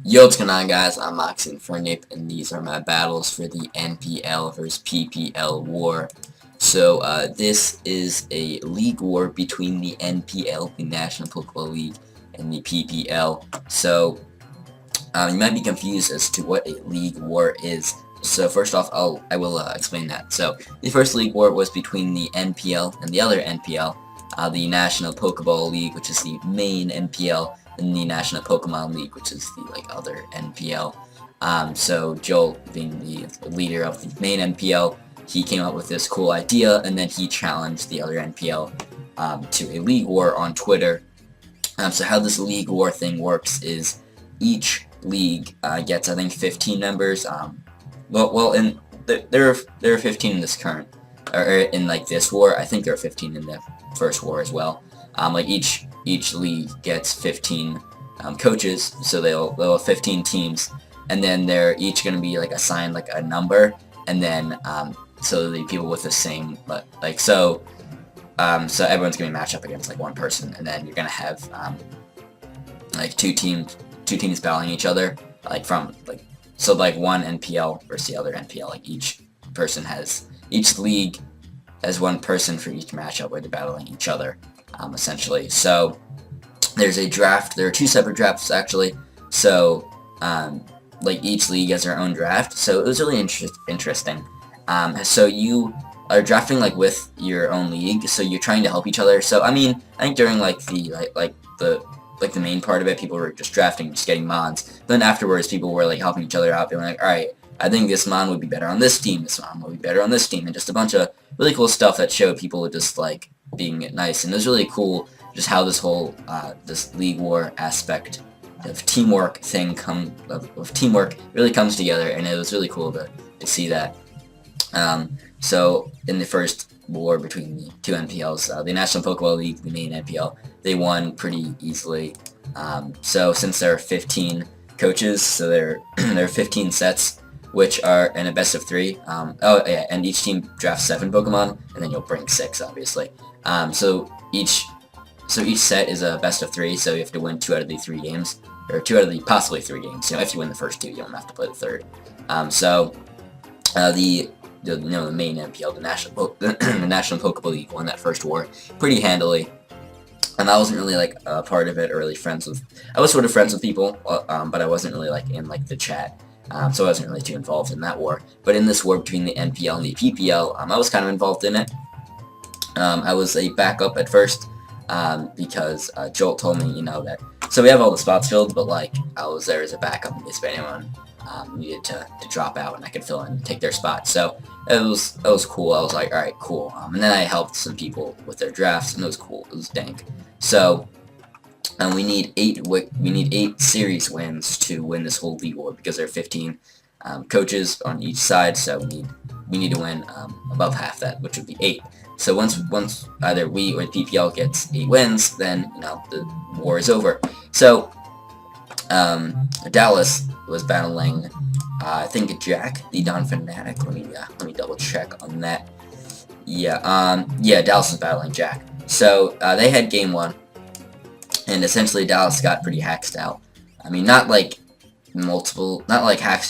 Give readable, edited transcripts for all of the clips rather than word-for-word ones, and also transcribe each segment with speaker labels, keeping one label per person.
Speaker 1: Yo, what's going on, guys? I'm MoxieInfernape, and these are my battles for the NPL versus PPL war. So, this is a league war between the NPL, the National Pokeball League, and the PPL. So, you might be confused as to what a league war is. So, first off, I will explain that. So, the first league war was between the NPL and the other NPL, the National Pokeball League, which is the main NPL, in the National Pokemon League, which is the other NPL. So Jolt, being the leader of the main NPL, he came up with this cool idea, and then he challenged the other NPL to a league war on Twitter. So how this league war thing works is each league gets, I think, 15 members. There are 15 in this current, or in this war. I think there are 15 in the first war as well. Each league gets 15 coaches, so they'll have 15 teams, and then they're each going to be assigned a number, and then so the people with the same so everyone's going to match up against one person, and then you're going to have two teams battling each other so one NPL versus the other NPL. Each league has one person for each matchup where they're battling each other, essentially. So there's a draft. There are two separate drafts, actually. So each league has their own draft. So it was really interesting. So you are drafting with your own league. So you're trying to help each other. So I think during the main part of it, people were just drafting, just getting mods. Then afterwards, people were helping each other out, being like, all right, I think this mon would be better on this team, this mon would be better on this team, and just a bunch of really cool stuff that showed people just being nice. And it was really cool just how this whole this league war aspect of teamwork of teamwork really comes together, and it was really cool to see that. So in the first war between the two NPLs, the National Pokeball League, the main NPL, they won pretty easily. So since there are 15 coaches, so there are 15 sets, which are in a best of 3. And each team drafts 7 Pokemon, and then you'll bring 6, obviously. So each set is a best of 3, so you have to win 2 out of the 3 games, or 2 out of the possibly 3 games. If you win the first 2, you don't have to play the third. The main NPL, the National Pokeball League, won that first war pretty handily. And I wasn't really a part of it, or really friends with. I was sort of friends with people, but I wasn't really in the chat. So I wasn't really too involved in that war. But in this war between the NPL and the PPL, I was kind of involved in it. I was a backup at first, because Jolt told me, that. So we have all the spots filled, but I was there as a backup in case anyone needed to drop out, and I could fill in and take their spot. So it was cool. I was like, all right, cool. And then I helped some people with their drafts, and it was cool. It was dank. So. We need 8 series wins to win this whole league war, because there are 15 coaches on each side. So we need to win above half that, which would be 8. So once either we or the PPL gets 8 wins, then the war is over. So Dallas was battling I think Jack, the Don Fanatic. Let me double check on that. Yeah, Dallas was battling Jack. So they had game 1. And essentially, Dallas got pretty hacked out. Not hacked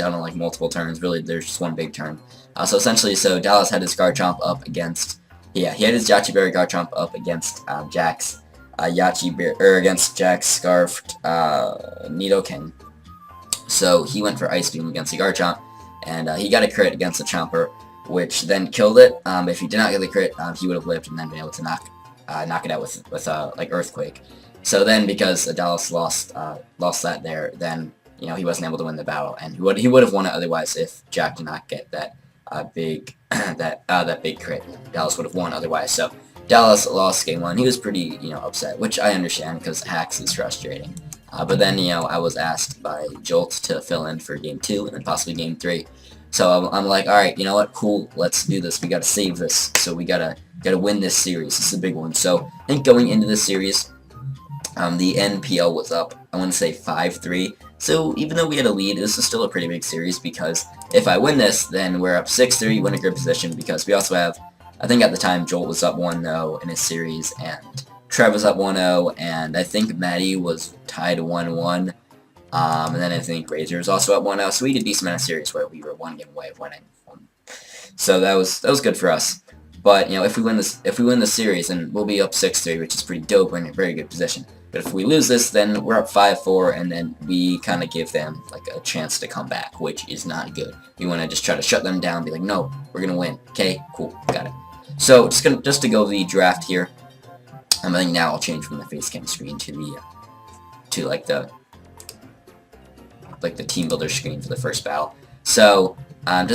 Speaker 1: out on multiple turns. Really, there's just one big turn. So essentially, Dallas had his Garchomp up against. Yeah, he had his Yachi Berry Garchomp up against Jack's against Jack's Scarfed Nidoking. So he went for Ice Beam against the Garchomp, and he got a crit against the Chomper, which then killed it. If he did not get the crit, he would have lived and then been able to knock it out with Earthquake. So then, because Dallas lost that there, then he wasn't able to win the battle, and he would have won it otherwise if Jack did not get that big that big crit. Dallas would have won otherwise. So Dallas lost game 1. He was pretty upset, which I understand because hacks is frustrating. But then I was asked by Jolt to fill in for game 2 and then possibly game 3. So I'm like, all right, you know what? Cool, let's do this. We gotta save this. So we gotta win this series. This is a big one. So I think going into this series, the NPL was up, I want to say 5-3. So even though we had a lead, this is still a pretty big series, because if I win this, then we're up 6-3, win a good position, because we also have, I think at the time, Jolt was up 1-0 in his series, and Trev was up 1-0, and I think Maddie was tied 1-1, And then I think Razor is also at 1-0, so we did a decent amount of series where we were one game away of winning. So that was good for us. But if we win the series, then we'll be up 6-3, which is pretty dope. We're in a very good position. But if we lose this, then we're up 5-4, and then we kind of give them like a chance to come back, which is not good. We want to just try to shut them down, be like, no, we're gonna win. Okay, cool, got it. So just to go the draft here. I think now I'll change from the face cam screen to the team builder screen for the first battle. So I'll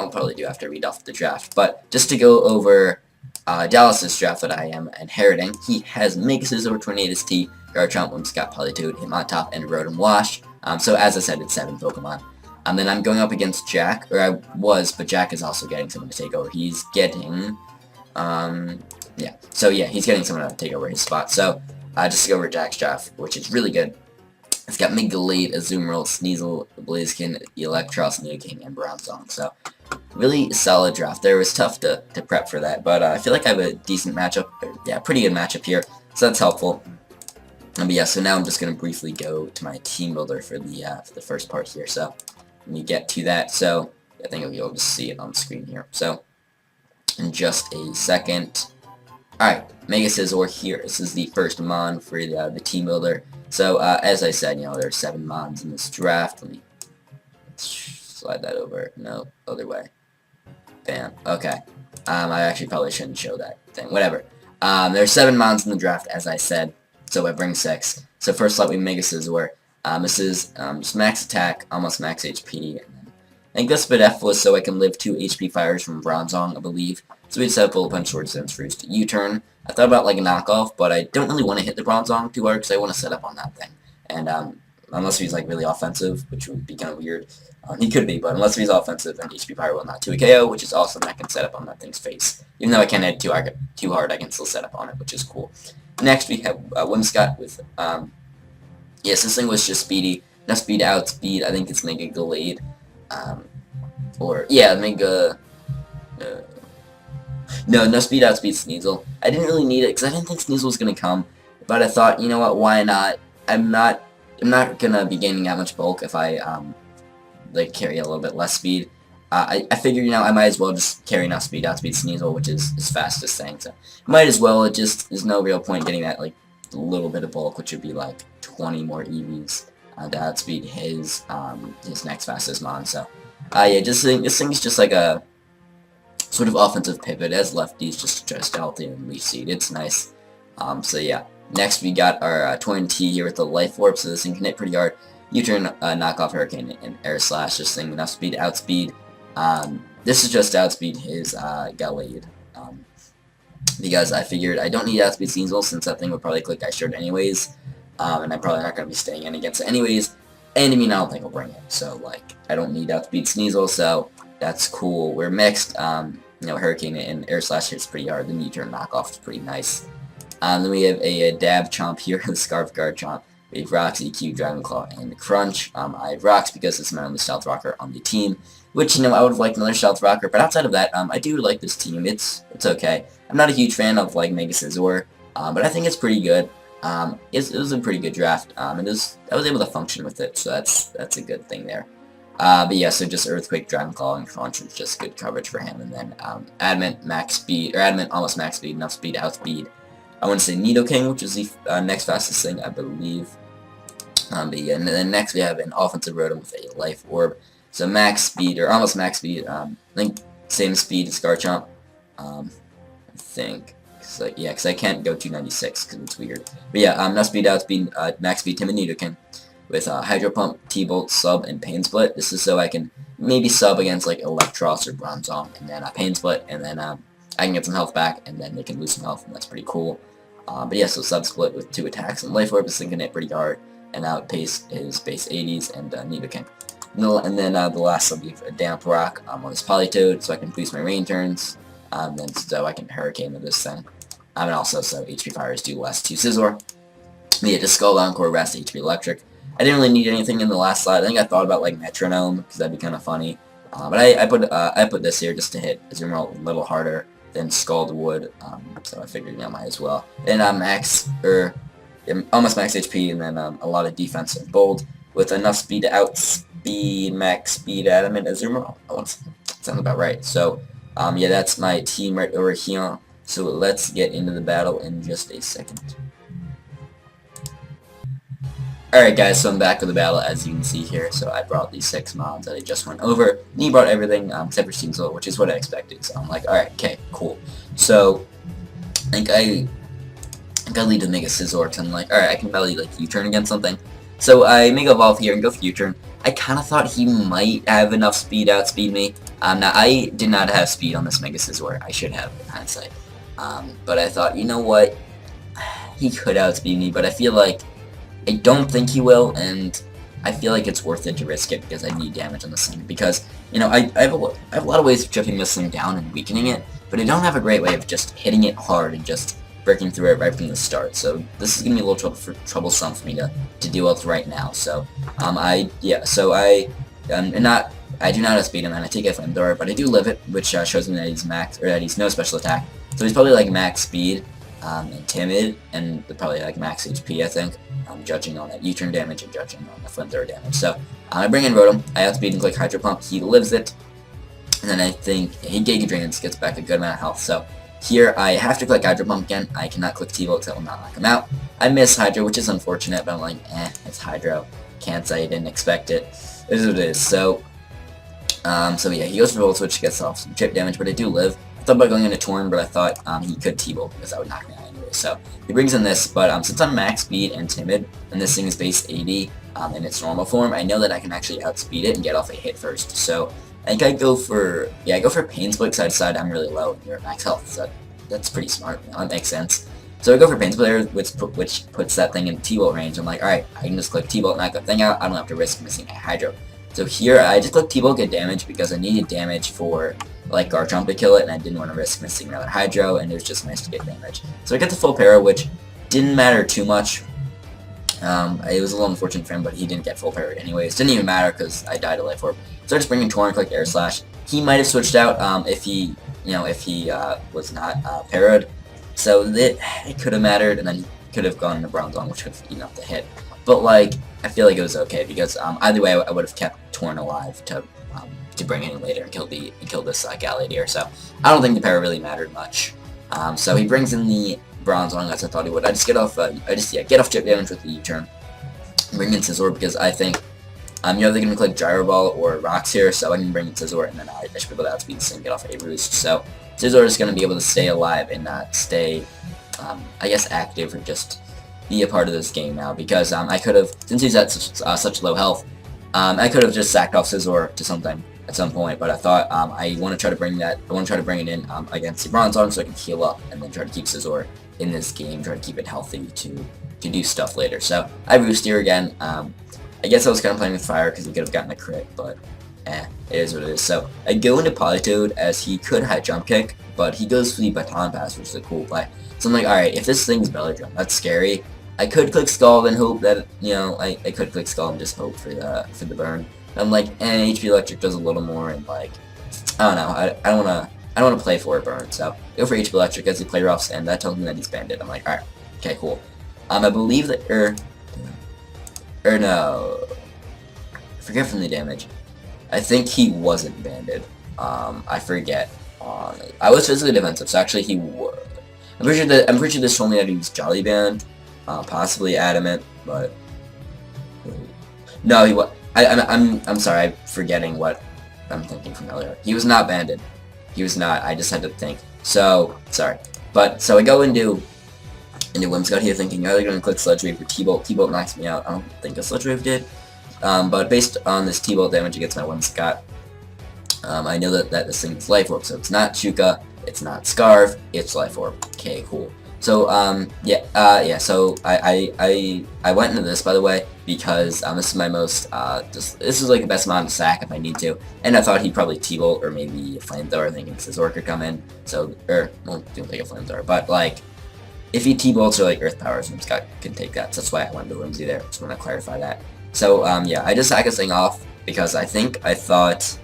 Speaker 1: probably do after I read off the draft, but just to go over Dallas's draft that I am inheriting, he has Megascissor, Tornadus T, Garchomp, Whimsicott, Politoed, Hitmontop, and Rotom Wash. So as I said, it's 7 Pokemon. Then I'm going up against Jack, or I was, but Jack is also getting someone to take over. He's getting, he's getting someone to take over his spot. So just to go over Jack's draft, which is really good. It's got Megalade, Azumarill, Sneasel, Blaziken, Electros, Nidoking, and Bronzong. So really solid draft there. It was tough to prep for that, but I feel like I have a decent matchup. Pretty good matchup here, so that's helpful. But yeah, so now I'm just going to briefly go to my team builder for the first part here. So let me get to that. So I think you'll just see it on the screen here. So in just a second. Alright, Megascissor here. This is the first mon for the team builder. So, as I said, there's 7 mons in this draft. Let me slide that over. No, other way. Bam. Okay. I actually probably shouldn't show that thing. Whatever. There's 7 mons in the draft, as I said. So I bring 6. So first slot we Megascissor. This is just max attack, almost max HP. And then I think this bit F was so I can live 2 HP fires from Bronzong, I believe. So we'd set up Bullet Punch, Sword Dance, Roost, U-turn. I thought about like a knockoff, but I don't really want to hit the Bronzong too hard because I want to set up on that thing. And unless he's like really offensive, which would be kind of weird. He could be, but unless he's offensive, then HP Fire will not 2 a KO, which is awesome. I can set up on that thing's face. Even though I can't hit too hard, I can still set up on it, which is cool. Next we have Whimsicott with, yes, this thing was just speedy. Enough speed, outspeed. I think it's Mega Galade. No speed, outspeed Sneasel. I didn't really need it because I didn't think Sneasel was gonna come, but I thought, you know what, why not? I'm not gonna be gaining that much bulk if I carry a little bit less speed. I figured, I might as well just carry enough speed, outspeed Sneasel, which is his fastest thing. So might as well. It just there's no real point getting that little bit of bulk, which would be like 20 more EVs to outspeed his next fastest mon. So this thing is just like a sort of offensive pivot as lefties, just to try to stealthy and leaf seed. It's nice. So yeah. Next we got our Torn T here with the Life Orb, so this thing can hit pretty hard. U-turn, knock off Hurricane, and Air Slash. This thing enough speed, outspeed. This is just to outspeed his Galade. Because I figured I don't need outspeed Sneasel since that thing would probably click I showed anyways. And I'm probably not going to be staying in against it anyways. And I mean, I don't think I'll bring it. So I don't need outspeed Sneasel, so that's cool. We're mixed. Hurricane and Air Slash hits pretty hard. The U-turn knockoff is pretty nice. Then we have a Dab Chomp here, the Scarf Guard Chomp. We have Rocks, EQ, Dragon Claw, and Crunch. I have Rocks because it's my only Stealth Rocker on the team. Which, I would have liked another Stealth Rocker, but outside of that, I do like this team. It's okay. I'm not a huge fan of, Megascissor, but I think it's pretty good. It was a pretty good draft. I was able to function with it, so that's a good thing there. But yeah, so just Earthquake, Dragon Claw, and Crunch was just good coverage for him. And then Adamant, max speed, or Adamant, almost max speed, enough speed, outspeed. I want to say Nidoking, which is the next fastest thing, I believe. But yeah, and then next we have an offensive Rotom with a Life Orb. So max speed, or almost max speed, I think same speed as Garchomp. I think. Because I can't go 296 because it's weird. But yeah, enough speed, outspeed, max speed, Tim and Nidoking. With Hydro Pump, T-Bolt, Sub, and Pain Split. This is so I can maybe sub against Electros or Bronzong, and then Pain Split, and then I can get some health back, and then they can lose some health, and that's pretty cool. But yeah, so Sub Split with 2 attacks, and Life Orb is can hit pretty hard, and outpace his base 80s, and Nidoking. And then the last sub we have a Damp Rock on this Politoed, so I can boost my rain turns, then so I can Hurricane with this thing. And also so HP Fires do less to Scizor. Yeah, just Skull Encore, Rest, HP Electric. I didn't really need anything in the last slide. I think I thought about Metronome because that'd be kind of funny. But I put this here just to hit Azumarill a little harder than Scald would. So I figured I might as well. And almost max HP, and then a lot of defense and bold. with enough speed to outspeed max speed adamant Azumarill. Oh, sounds about right. So, yeah, that's my team right over here. So let's get into the battle in just a second. Alright guys, so I'm back with the battle as you can see here. So I brought these 6 mobs that I just went over. And he brought everything except for Steamsol, which is what I expected. So I'm like, alright, okay, cool. So I think I lead to Mega Scizor, so I'm like, alright, I can probably like U-turn against something. So I Mega Evolve here and go for U-turn. I kind of thought he might have enough speed to outspeed me. Now I did not have speed on this Mega Scizor. I should have in hindsight. But I thought, you know what? He could outspeed me, but I feel like I don't think he will, and I feel like it's worth it to risk it because I need damage on this thing. Because, you know, I have a lot of ways of chipping this thing down and weakening it, but I don't have a great way of just hitting it hard and just breaking through it right from the start. So this is gonna be a little troublesome for me to deal with right now. So I do not outspeed him, and I take a flamethrower, but I do live it, which shows me that he's max, or that he's no special attack. So he's probably like max speed. And timid, and probably like max HP, I think, judging on that U-turn damage and judging on the flamethrower damage. So I bring in Rotom, I outspeed and click Hydro Pump, he lives it, and then I think he Giga Drains, gets back a good amount of health. So here I have to click Hydro Pump again. I cannot click T-Volt, so it will not knock him out. I miss Hydro, which is unfortunate, but I'm like, it's Hydro. Can't say I didn't expect it. It is what it is. So yeah, he goes for Volt Switch, gets off some chip damage, but I do live. I thought about going into Torn, but I thought he could T-Bolt because that would knock me out anyway. So he brings in this, but since I'm max speed and timid, and this thing is base 80 in its normal form, I know that I can actually outspeed it and get off a hit first. So I think I go for Pain Split because I decide I'm really low and you're at max health. So that's pretty smart. You know, that makes sense. So I go for Pain Split, which puts that thing in T-Bolt range. I'm like, alright, I can just click T-Bolt, knock that thing out. I don't have to risk missing a Hydro. So here I just click T-Bolt, get damage because I needed damage for like Garchomp to kill it, and I didn't want to risk missing another Hydro, and it was just nice to get damage. So I get the full para, which didn't matter too much. It was a little unfortunate for him, but he didn't get full para anyways. Didn't even matter because I died to Life Orb. So I just bring in Torn, click Air Slash. He might have switched out if he was not para'd. So it could have mattered, and then he could have gone into Bronzong, which could have eaten up the hit. But like, I feel like it was okay because either way, I would have kept Torn alive to bring it in later and kill this Galladier. So I don't think the para really mattered much. So he brings in the Bronzong as I thought he would. I just get off chip damage with the U-turn. Bring in Scizor because I think you're either gonna click Gyro Ball or Rocks here, so I can bring in Scizor and then I should be able to outspeed this and get off a roost. So Scizor is gonna be able to stay alive and not stay, I guess, active or just be a part of this game now because I could have, since he's at such low health, I could have just sacked off Scizor to something at some point, but I thought I want to try to bring it in against the Bronzong so I can heal up and then try to keep Scizor in this game, try to keep it healthy to do stuff later. So I roost here again. I guess I was kind of playing with fire because he could have gotten a crit, but it is what it is. So I go into Politoed as he could high jump kick, but he goes for the Baton Pass, which is a cool play. So I'm like, alright, if this thing's Belly Drum, that's scary. I could click Scald and hope that, you know, I could click Scald and just hope for the burn. I'm like, HP Electric does a little more, and like, I don't know, I don't wanna play for a burn, so go for HP Electric as he play roughs, and that tells me that he's banded. I'm like, alright, okay, cool. I believe that no, I forget from the damage. I think he wasn't banded. I forget. I was physically defensive, so actually he was. I'm pretty sure this told me that he was Jolly Band, possibly Adamant, but no, he was. I'm sorry, I'm forgetting what I'm thinking from earlier. He was not banded. He was not. I just had to think. So sorry, but so I go into Whimsicott here thinking either gonna click Sludge Wave or T-Bolt. T-Bolt knocks me out. I don't think a Sludge Wave did. But based on this T-Bolt damage against my Whimsicott, I know that this thing is Life Orb, so it's not Shuka, it's not Scarf, it's Life Orb. Okay, cool. So so I went into this, by the way, because this is my most this is like the best amount of sack if I need to, and I thought he'd probably T-Bolt or maybe a Flamethrower, thinking Scizor could come in. So well, don't take a Flamethrower, but like if he T-Bolts or like Earth Powers, Scott can take that. So that's why I went to Whimsy there. Just want to clarify that. So yeah, I just sack this thing off because I thought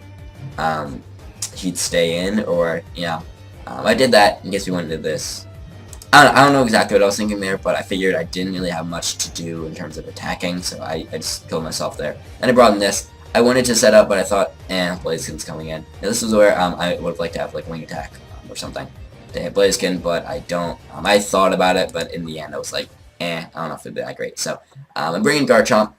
Speaker 1: he'd stay in, or yeah, I did that in case we went into this. I don't know exactly what I was thinking there, but I figured I didn't really have much to do in terms of attacking, so I just killed myself there. And I brought in this. I wanted to set up, but I thought, Blaziken's coming in. Now, this is where I would have liked to have like wing attack or something to hit Blaziken, but I don't. I thought about it, but in the end I was like, I don't know if it'd be that great. So I'm bringing Garchomp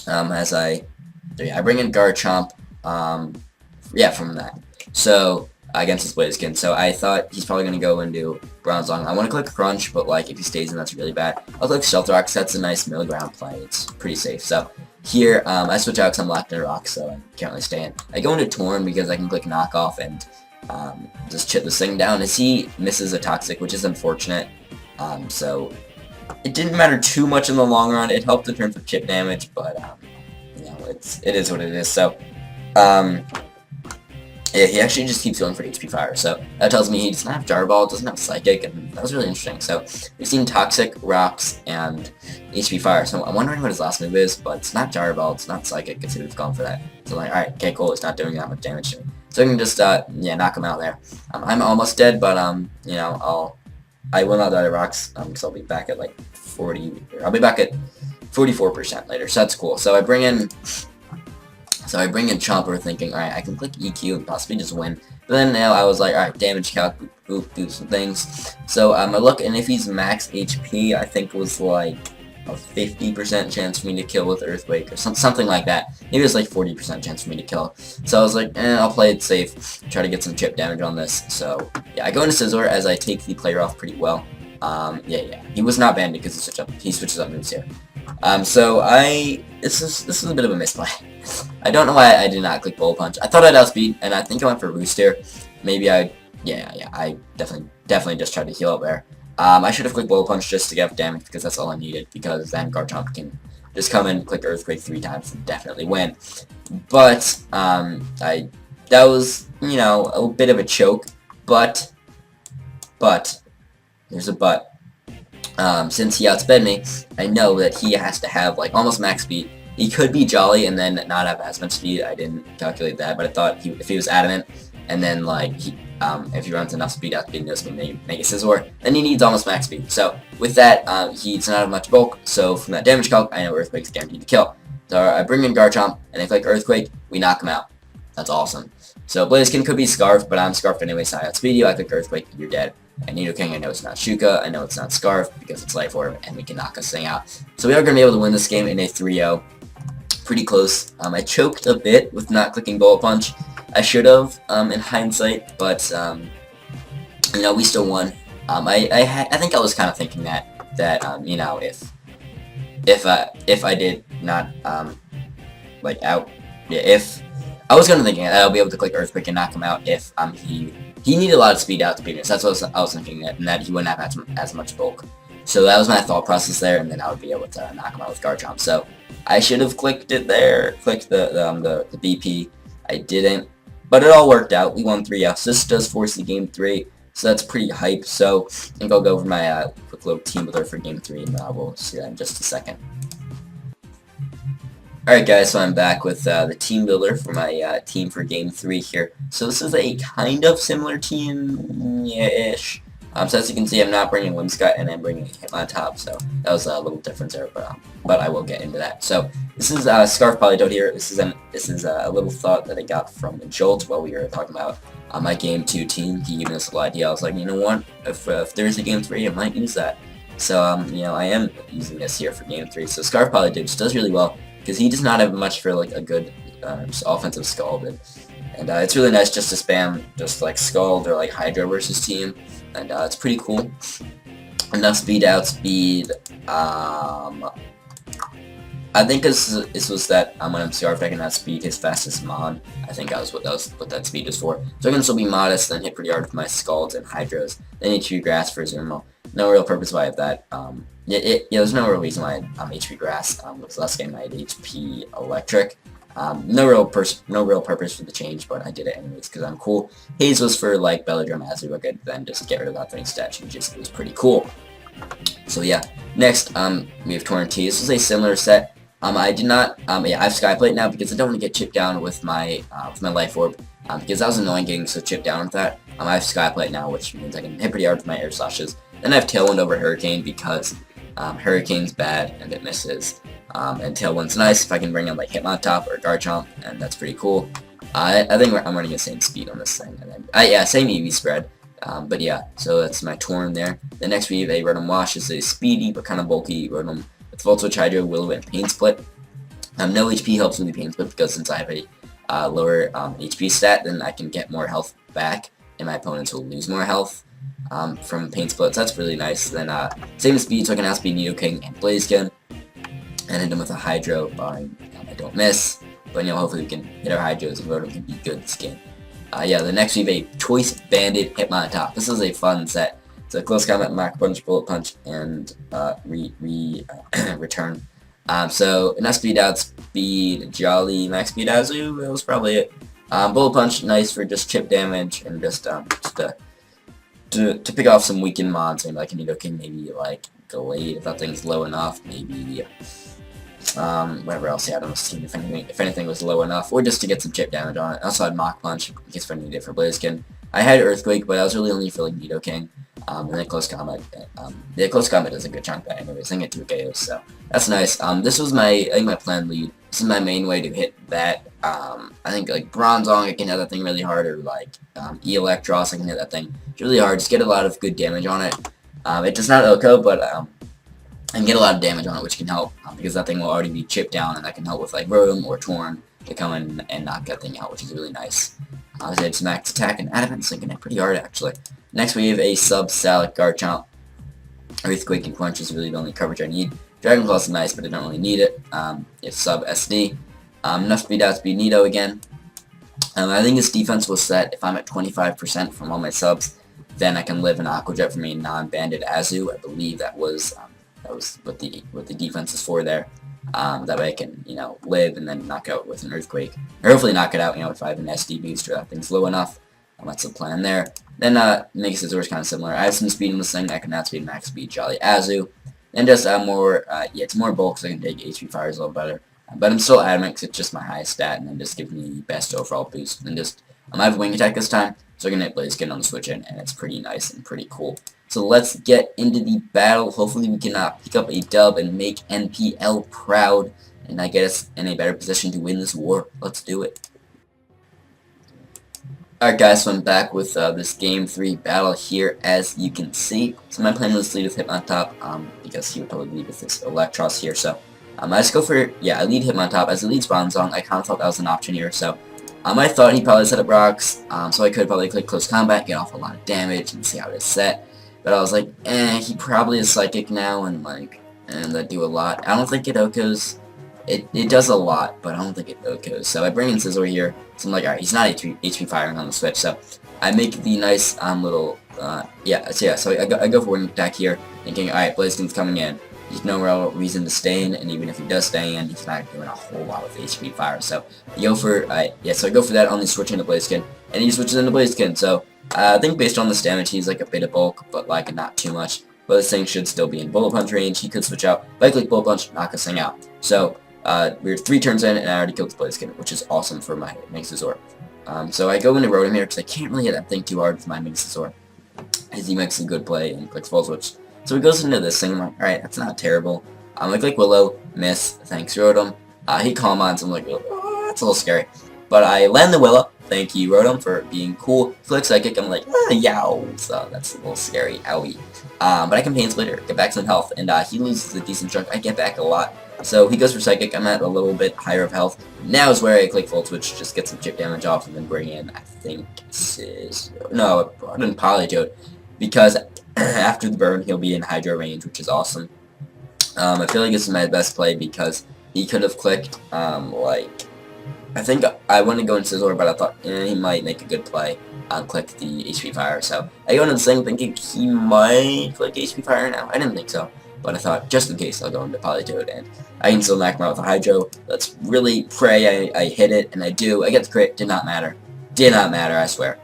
Speaker 1: I bring in Garchomp, from that. So against his Blaziken. So I thought he's probably going to go into Bronzong. I want to click Crunch, but like if he stays in, that's really bad. I'll click Shelter Rock, that's a nice middle ground play. It's pretty safe. So here, I switch out because I'm locked in a rock, so I can't really stay in. I go into Torn because I can click Knockoff and just chip this thing down. As he misses a Toxic, which is unfortunate. So it didn't matter too much in the long run. It helped in terms of chip damage, but it is what it is. So yeah, he actually just keeps going for HP Fire, so that tells me he doesn't have Jar Ball, doesn't have Psychic, and that was really interesting. So we've seen Toxic, Rocks, and HP Fire, so I'm wondering what his last move is, but it's not Jar Ball, it's not Psychic, because he would have gone for that. So I'm like, alright, okay, cool, it's not doing that much damage to me. So I can just, knock him out there. I'm almost dead, but, I will not die to Rocks, because I'll be back at, like, I'll be back at 44% later, so that's cool. So I bring in Chomper thinking, alright, I can click EQ and possibly just win. But then now I was like, alright, damage calc, boop, do some things. So I look, and if he's max HP, I think it was like a 50% chance for me to kill with Earthquake or something like that. Maybe it's like 40% chance for me to kill. So I was like, I'll play it safe, try to get some chip damage on this. So yeah, I go into Scizor as I take the player off pretty well. He was not banned because he switches up moves here. This is a bit of a misplay. I don't know why I did not click Bullet Punch. I thought I'd outspeed, and I think I went for Roost here. Maybe I definitely just tried to heal up there. I should have clicked Bullet Punch just to get up damage because that's all I needed, because then Garchomp can just come in, click Earthquake 3 times and definitely win. But, that was, a bit of a choke, but, there's a but. Since he outsped me, I know that he has to have, like, almost max speed. He could be Jolly and then not have as much speed. I didn't calculate that, but I thought if he was Adamant, and then, like, if he runs enough speed out, being able to make a Scizor, then he needs almost max speed. So, with that, he does not have much bulk, so from that damage calc, I know Earthquake's guaranteed to kill. So, I bring in Garchomp, and I click Earthquake, we knock him out. That's awesome. So, Blaziken could be Scarf, but I'm Scarfed anyway, so I outspeed you, I click Earthquake, you're dead. And Nidoking, I know it's not Shuka, I know it's not Scarf, because it's Life Orb, and we can knock this thing out. So we are going to be able to win this game in a 3-0. Pretty close. I choked a bit with not clicking Bullet Punch. I should have, in hindsight, but, we still won. I think I was kind of thinking that if I did not, if I was kind of thinking that I'll be able to click Earthquake and knock him out if, he needed a lot of speed out to beat us. That's what I was thinking, and that he wouldn't have as much bulk. So that was my thought process there, and then I would be able to knock him out with Garchomp. So I should have clicked it there, clicked the BP. I didn't, but it all worked out. We won 3-0. So this does force the game 3, so that's pretty hype. So I think I'll go over my quick little team builder for game 3, and we'll see that in just a second. Alright guys, so I'm back with the team builder for my team for game 3 here. So this is a kind of similar team-ish. So as you can see, I'm not bringing Whimsicott and I'm bringing Hitmontop, so that was a little difference there, but I will get into that. So this is Scarf Polydot here. This is a little thought that I got from Jolt while we were talking about my game 2 team. He gave me this little idea. I was like, you know what? If there's a game 3, I might use that. So I am using this here for game 3. So Scarf Polydot just does really well, because he does not have much for like a good offensive Scald, and it's really nice just to spam just like Scald or like Hydro versus team, and it's pretty cool. Enough speed, outspeed. I think this was that when I'm Scarfed, I can outspeed his fastest Mon. I think that was what that speed is for. So I can still be modest, then hit pretty hard with my Scalds and Hydros. Then HP Grass for Zermo. No real purpose why I have that. There's no real reason why HP Grass. Because last game I had HP Electric. No real purpose for the change, but I did it anyways because I'm cool. Haze was for like Belladrum as we would then just get rid of that thing statue. It was pretty cool. So yeah. Next, we have Torrent T. This was a similar set. I did not. I have Skyplate now because I don't want to get chipped down with my Life Orb. Because that was annoying getting so chipped down with that. I have Skyplate now, which means I can hit pretty hard with my Air Slashes. Then I have Tailwind over Hurricane because Hurricane's bad and it misses. And Tailwind's nice if I can bring in like Hitmontop or Garchomp, and that's pretty cool. I think I'm running the same speed on this thing. And then, yeah, same EV spread. But yeah, so that's my Torn there. The next we have a Rotom Wash. Is a speedy but kind of bulky Rotom with Volt Switch, Hydro, Willow, and Pain Split. No HP helps with the Pain Split because since I have a lower HP stat, then I can get more health back, and my opponents will lose more health from Pain Split. So that's really nice. Then same speed, so I can outspeed Nidoking and Blaziken, and hit them with a Hydro, barring I don't miss. But hopefully we can hit our Hydros and Rotom can be good this game. Yeah, the next we have a Choice Banded Hitmontop. This is a fun set. It's a Close Combat, Mach Punch, Bullet Punch, and Return. So enough speed, outspeed, Jolly, max speed, Azu, that was probably it. Bullet Punch, nice for just chip damage and just to pick off some weakened mons, maybe like a Nidoking, maybe like Glade if that thing's low enough, maybe whatever else, yeah, I don't know if anything was low enough, or just to get some chip damage on it. I also had Mach Punch, in case I needed it for Blaziken. I had Earthquake, but I was really only for like Nidoking, and then Close Combat. Yeah, Close Combat does a good chunk of that anyways, I can get 2 KOs, so that's nice. This was I think my planned lead. This is my main way to hit that. I think like Bronzong, I can hit that thing really hard, or like Electros, I can hit that thing really hard, just get a lot of good damage on it. It does not OHKO, but I can get a lot of damage on it, which can help, because that thing will already be chipped down, and that can help with like Rotom or Torn to come in and knock that thing out, which is really nice. It's max attack and adamant, sinking it pretty hard actually. Next we have a Sub-Salic Garchomp. Earthquake and Crunch is really the only coverage I need. Dragon Claw is nice, but I don't really need it. It's Sub-SD. Enough speed, outspeed Nido again. I think this defense was set if I'm at 25% from all my subs, then I can live an Aqua Jet from a non-banded Azu. I believe that was what the defense is for there. That way I can, live and then knock out with an Earthquake. Or hopefully knock it out, if I have an SD booster, that thing's low enough. That's the plan there. Then, Mega Scizor is kind of similar. I have some speed in this thing. I can outspeed max speed Jolly Azu. And just it's more bulk, so I can take HP Fires a little better. But I'm still adamant because it's just my highest stat, and then just give me the best overall boost. And just, I have Wing Attack this time, so I can hit Blaziken on the switch in, and it's pretty nice and pretty cool. So let's get into the battle. Hopefully we can pick up a dub and make NPL proud, and get us in a better position to win this war. Let's do it. Alright guys, so I'm back with this Game 3 battle here, as you can see. So my plan was to lead with Hitmontop, because he would probably lead with this Electros here, so I just go for, I lead Hitmontop. As it leads Bronzong, I kind of thought that was an option here, so I thought he probably set up rocks, so I could probably click Close Combat, get off a lot of damage, and see how it is set. But I was like, he probably is Psychic now, and that do a lot. I don't think it OHKOs. It does a lot, but I don't think it OHKOs. So I bring in Scizor here, so I'm like, alright, he's not HP firing on the switch, so I make the nice little, so I go for Wing Attack here, thinking, alright, Blaziken's coming in. There's no real reason to stay in, and even if he does stay in, he's not doing a whole lot with HP fire. So I go for, so I go for that, only switch into Blaziken, and he switches into Blaziken. So I think based on this damage, he's like a bit of bulk, but like not too much. But this thing should still be in Bullet Punch range. He could switch out, but I click Bullet Punch, knock this thing out. So we're 3 turns in, and I already killed the Blaziken, which is awesome for my Mega Scizor. So I go into Rotom here, because I can't really hit that thing too hard with my Mega Scizor, as he makes a good play and clicks Full Switch. So he goes into this thing, I'm like, alright, that's not terrible. I click Willow, miss, thanks Rotom. He Calm On, so I'm like, oh, that's a little scary. But I land the Willow, thank you Rotom for being cool. Click Psychic, I'm like, yow, so that's a little scary, owie. But I can Pain Splitter, get back some health, and he loses a decent chunk, I get back a lot. So he goes for Psychic, I'm at a little bit higher of health. Now is where I click Full Switch, just get some chip damage off, and then bring in, I think, no, I didn't PolyJolt, because after the burn, he'll be in Hydro range, which is awesome. I feel like this is my best play because he could have clicked, I think I wanted to go into Scizor, but I thought he might make a good play on click the HP Fire. So I go into this thing thinking he might click HP Fire now. I didn't think so, but I thought just in case I'll go into PolyJolt, and I can still knock him out with a Hydro. Let's really pray I hit it, and I do. I get the crit. Did not matter. Did not matter, I swear.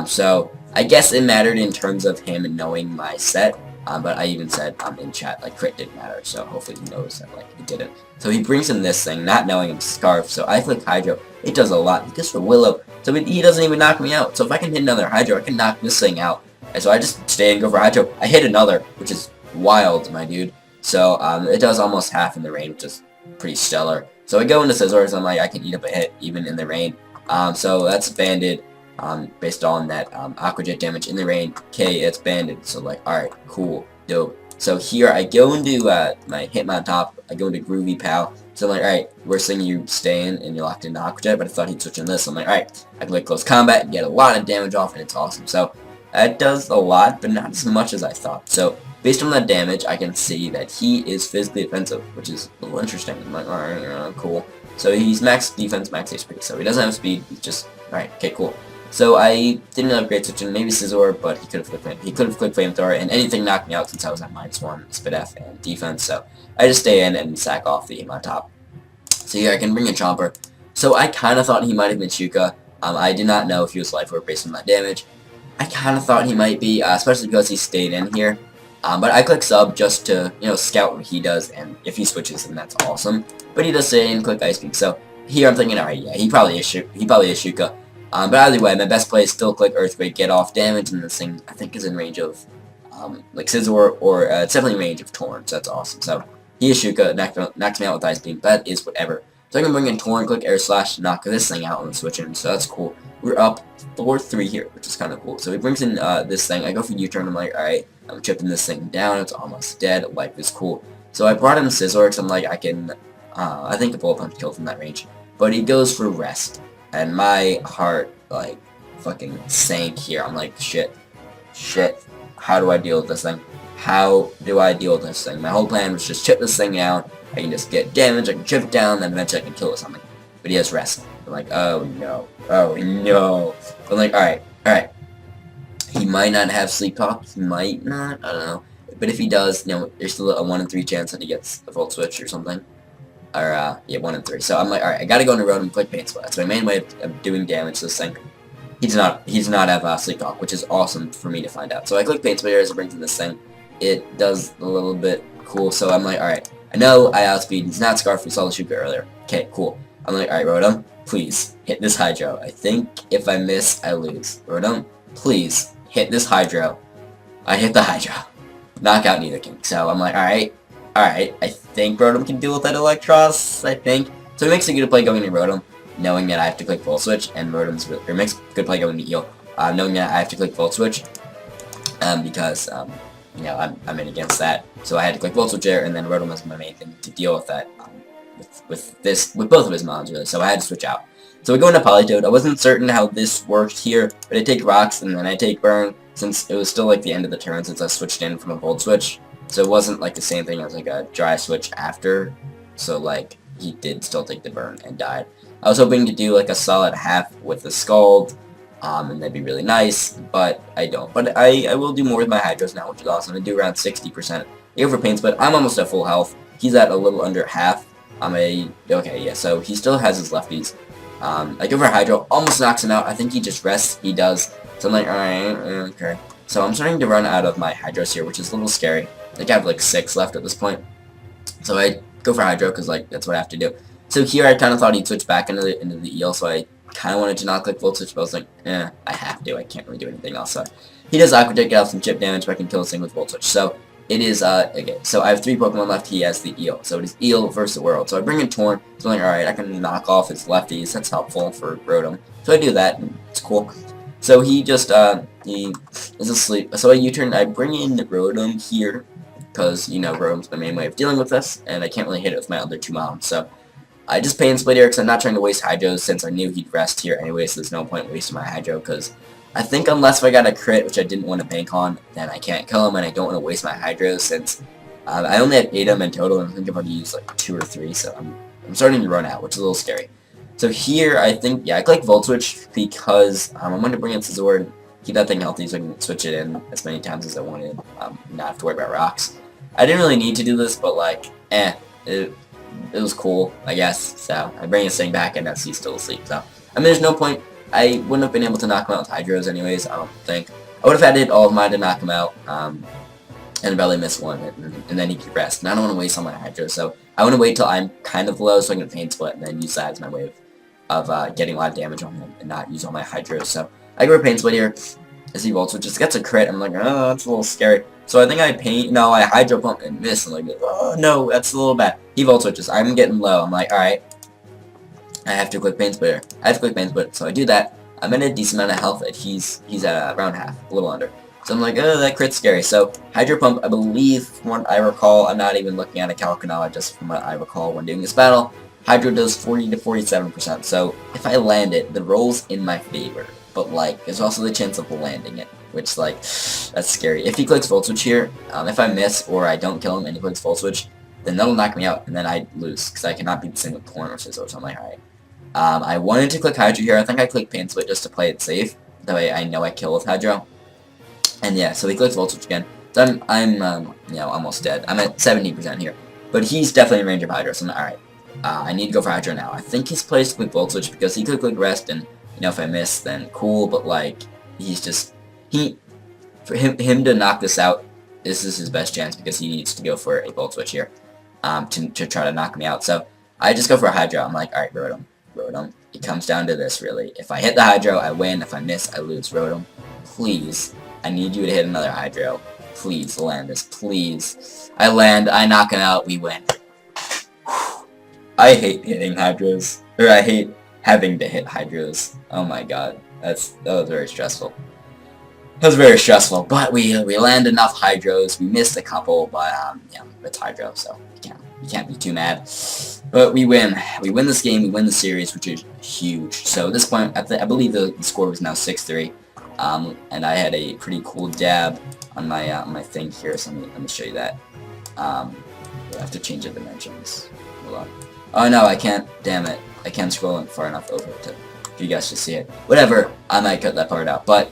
Speaker 1: So I guess it mattered in terms of him knowing my set, but I even said in chat, crit didn't matter, so hopefully he knows that, it didn't. So he brings in this thing, not knowing I'm Scarf, so I click Hydro. It does a lot. He goes for Willow, so he doesn't even knock me out. So if I can hit another Hydro, I can knock this thing out. And so I just stay and go for Hydro. I hit another, which is wild, my dude. So it does almost half in the rain, which is pretty stellar. So I go into Scizors, I'm like, I can eat up a hit even in the rain. So that's banded based on that Aqua Jet damage in the rain. Okay, it's banded. So like, alright, cool, dope. So here I go into my Hitmon top, I go into Groovy Pal. So I'm like, alright, worst thing you stay in and you're locked into Aqua Jet, but I thought he'd switch in this. So I'm like, alright, I can like close combat and get a lot of damage off, and it's awesome. So that does a lot, but not as much as I thought. So based on that damage, I can see that he is physically offensive, which is a little interesting. I'm like, alright, cool. So he's max defense, max HP, so he doesn't have speed, he's just, alright, okay, cool. So I didn't upgrade switching, maybe Scizor, but he could have clicked Flamethrower, and anything knocked me out since I was at -1 Spit F and defense, so I just stay in and sack off the aim on top. So here I can bring in Chomper. So I kind of thought he might have been Shuka. I did not know if he was Life Orb based on that damage. I kind of thought he might be, especially because he stayed in here. But I click sub just to, scout what he does, and if he switches, then that's awesome. But he does stay in, click Ice Beam. So here I'm thinking, alright, yeah, he probably is Shuka. But either way, my best play is still click Earthquake, get off damage, and this thing I think is in range of like Scizor, or it's definitely in range of Torn, so that's awesome. So he is Shuka, knocks me out with Ice Beam, that is whatever. So I can bring in Torn, click Air Slash, knock this thing out and switch in, so that's cool. We're up 4-3 here, which is kind of cool. So he brings in this thing, I go for U-turn, I'm like, alright, I'm chipping this thing down, it's almost dead, life is cool. So I brought in Scizor, because I'm like, I think a Bullet Punch killed from that range. But he goes for Rest, and my heart, like, fucking sank here. I'm like, shit, how do I deal with this thing? How do I deal with this thing? My whole plan was just chip this thing down, I can just get damage, I can chip it down, then eventually I can kill it with something. But he has Rest. I'm like, oh no. I'm like, alright. He might not have Sleep Talk, he might not, I don't know. But if he does, there's still a 1 in 3 chance that he gets a Volt Switch or something. Or, yeah, 1 in 3. So I'm like, alright, I gotta go into Road and click Paint Split. That's my main way of doing damage to this thing. He does not have Sleep Talk, which is awesome for me to find out. So I click Paint Split as it brings in this thing. It does a little bit cool, so I'm like, alright, I know I outspeed, he's not Scarf, we saw the Shuka earlier. Okay, cool. I'm like, alright, Rotom, please, hit this Hydro. I think if I miss, I lose. Rotom, please, hit this Hydro. I hit the Hydro. Knockout Nidoking. So I'm like, alright, I think Rotom can deal with that Electros, I think. So it makes a good play going to Rotom, knowing that I have to click Volt Switch, and Rotom's it makes a good play going to Eel, knowing that I have to click Volt Switch, because, I'm in against that. So I had to click Volt Switch there, and then Rotom was my main thing to deal with that, with both of his mons, really. So I had to switch out. So we go into Politoed. I wasn't certain how this worked here, but I take Rocks, and then I take Burn, since it was still like the end of the turn since I switched in from a Volt Switch. So it wasn't like the same thing as like a dry switch after. So like he did still take the burn and died. I was hoping to do like a solid half with the Scald, and that'd be really nice, but I don't. But I will do more with my Hydros now, which is awesome. I do around 60%. I go for Pain Split. I'm almost at full health. He's at a little under half. Okay, yeah, so he still has his lefties. I go for Hydro, almost knocks him out. I think he just rests. He does. So I'm like, alright, okay. So I'm starting to run out of my Hydros here, which is a little scary. I think I have like 6 left at this point. So I go for Hydro, because like that's what I have to do. So here I kind of thought he'd switch back into the Eel, so I kind of wanted to not click Volt Switch, but I was like, I have to. I can't really do anything else. So he does Aqua Jet, get out some chip damage, but I can kill this thing with Volt Switch. So it is, okay, so I have 3 Pokemon left. He has the Eel. So it is Eel versus the World. So I bring in Torn. So I'm like, alright, I can knock off his lefties. That's helpful for Rotom. So I do that, and it's cool. So he just, he is asleep. So I U-turn, I bring in Rotom here, because, Rotom's my main way of dealing with this, and I can't really hit it with my other 2 Moms. So I just Pain Split here, because I'm not trying to waste Hydros, since I knew he'd rest here anyway, so there's no point wasting my Hydro, because I think unless I got a crit, which I didn't want to bank on, then I can't kill him, and I don't want to waste my Hydros, since I only have 8 of them in total, and I think I've already used like 2 or 3, so I'm starting to run out, which is a little scary. So here, I think, yeah, I click Volt Switch, because I wanted to bring in Scizor and keep that thing healthy, so I can switch it in as many times as I wanted, not have to worry about rocks. I didn't really need to do this, but like, it was cool, I guess. So I bring this thing back, and that's he's still asleep. So I mean, there's no point. I wouldn't have been able to knock him out with Hydros anyways. I don't think. I would have had to hit all of mine to knock him out, and barely miss one, and then he could rest. And I don't want to waste all my Hydros, so I want to wait till I'm kind of low, so I can Pain Split, and then use that as my way of getting a lot of damage on him, and not use all my Hydros. So I go for Pain Split here. as he Volt Switches, gets a crit. I'm like, oh, that's a little scary. So I think I paint, no, I Hydro Pump and miss. I'm like, oh, no, that's a little bad. He Volt Switches. I'm getting low. I'm like, alright, I have to click Pain Splitter. I have to click Pain Splitter. So I do that. I'm in a decent amount of health, and he's at around half, a little under. So I'm like, oh, that crit's scary. So Hydro Pump, I believe, from what I recall, I'm not even looking at a calc now, just from what I recall when doing this battle, Hydro does 40 to 47%. So if I land it, the roll's in my favor. But like, there's also the chance of landing it, which like, that's scary. If he clicks Volt Switch here, if I miss or I don't kill him and he clicks Volt Switch, then that'll knock me out, and then I lose, because I cannot beat the thing with Corn or Scissor, so I'm like, alright. I wanted to click Hydro here. I think I clicked Pain Split just to play it safe. That way I know I kill with Hydro. And yeah, so he clicks Volt Switch again. So I'm you know, almost dead. I'm at 70% here. But he's definitely in range of Hydro, so I'm like, alright. I need to go for Hydro now. I think he's placed to click Volt Switch because he could click Rest, and, you know, if I miss, then cool, but, like, he's just, for him to knock this out, this is his best chance because he needs to go for a Volt Switch here, to try to knock me out. So, I just go for a Hydro. I'm like, alright, Rotom. Rotom. It comes down to this, really. If I hit the Hydro, I win. If I miss, I lose. Rotom, please. I need you to hit another Hydro. Please, land this. Please. I land. I knock him out. We win. I hate hitting Hydros. Or I hate having to hit Hydros. Oh my god. That was very stressful. That was very stressful. But we land enough Hydros. We missed a couple, but yeah, it's Hydro, so you can't be too mad. But we win. We win this game. We win the series, which is huge. So at this point, I believe the score was now 6-3. And I had a pretty cool dab on my my thing here. So let me show you that. I have to change the dimensions. Hold on. Oh no, I can't. Damn it! I can't scroll far enough over to for you guys to see it. Whatever. I might cut that part out. But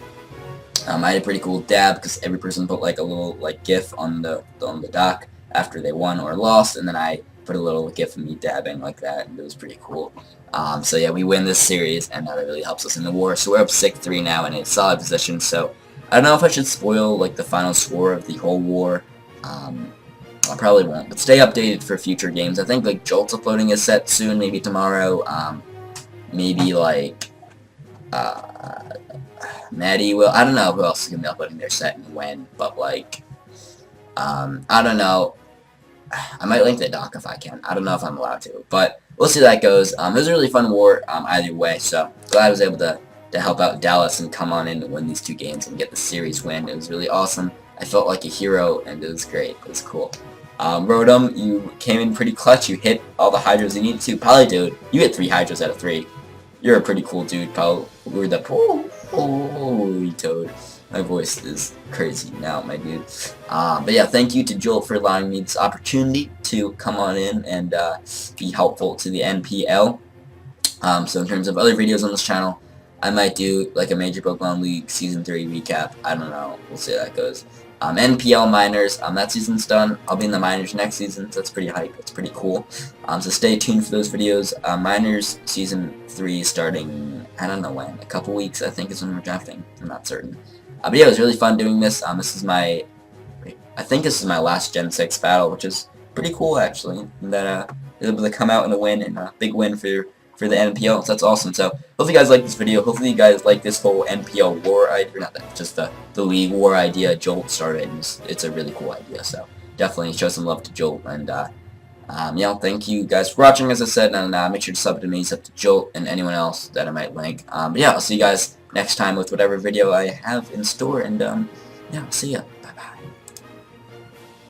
Speaker 1: I had a pretty cool dab because every person put like a little like GIF on the doc after they won or lost, and then I put a little GIF of me dabbing like that, and it was pretty cool. So yeah, we win this series, and that really helps us in the war. So we're up 6-3 now in a solid position. So I don't know if I should spoil like the final score of the whole war. I probably won't, but stay updated for future games. I think like Jolt's uploading a set soon, maybe tomorrow. Maybe like Maddie will. I don't know who else is gonna be uploading their set and when, but like I don't know. I might link the doc if I can. I don't know if I'm allowed to, but we'll see how that goes. It was a really fun war either way, so glad I was able to help out Dallas and come on in and win these 2 games and get the series win. It was really awesome. I felt like a hero, and it was great. It was cool. Rotom, you came in pretty clutch. You hit all the Hydros you needed to. Probably, dude, you hit 3 Hydros out of 3. You're a pretty cool dude, pal. We're the Toad. My voice is crazy now, my dude. But yeah, thank you to Jolt for allowing me this opportunity to come on in and be helpful to the NPL. So in terms of other videos on this channel, I might do like a Major Pokemon League Season 3 recap. I don't know. We'll see how that goes. NPL Minors, that season's done. I'll be in the Minors next season, so that's pretty hype. It's pretty cool. So stay tuned for those videos. Minors Season 3 starting, I don't know when, a couple weeks I think is when we're drafting. I'm not certain. But yeah, it was really fun doing this. I think this is my last Gen 6 battle, which is pretty cool actually. And that able to come out in a win, and a big win for the NPL, so that's awesome. So hopefully you guys like this video. Hopefully you guys like this whole NPL war idea, not that, just the league war idea Jolt started, and it's a really cool idea. So definitely show some love to Jolt, and yeah, thank you guys for watching, as I said, and make sure to sub to me, sub to Jolt, and anyone else that I might link. But yeah, I'll see you guys next time with whatever video I have in store, and yeah, see ya.